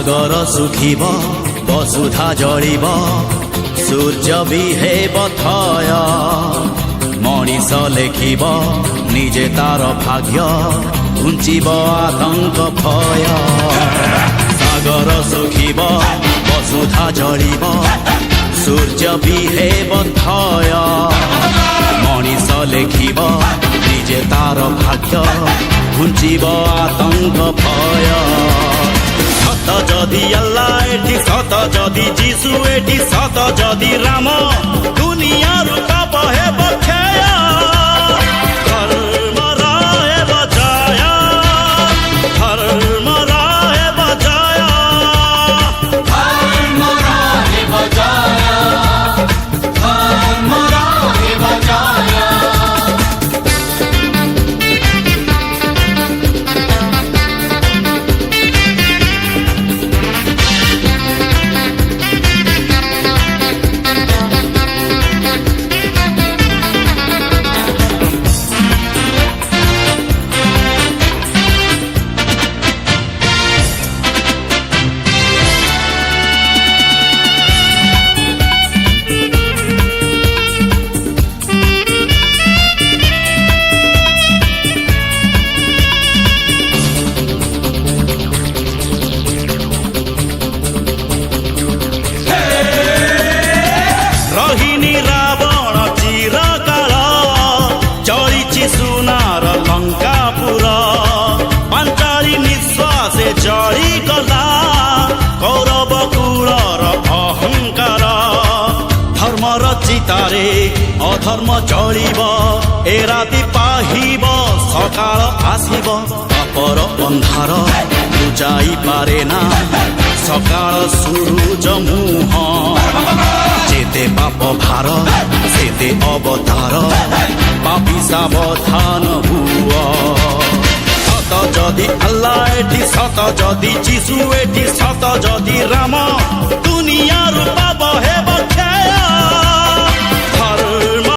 सागर सुखिब बसुधा जलिब सूर्य भी हेब थय मनीष लेखिब निजे तार भाग्य घुंचिब आतंक भय सागर सुखिब बसुधा जलिब सूर्य भी हेब थय मनीष लेखिब निजे तार भाग्य घुंचिब आतंक भय सत जदि अल्लाह एठी सत जदि जीशु एठी सत जदि राम दुनिया रूप हेब क्षय धर्म रहेब जय धर्म रहेब जय धर्म रहेब जय धर्म रहेब जय रहिनी रावण चिरकाल चलिछि सुनार लंकापुर पांचाली निश्वासे जळी गला कौरव कुलर अहंकार धर्मर चितारे अधर्म जळिब ए राति पाहिब सकाळ आसिब पापर अंधार बुझाई पारे ना सकाळ सूरज मुह जेते पाप भार सेते अवतार पापी सावधान हुआ सत जदि अल्लाह एठी सत जदि जीशु एठी सत जदि राम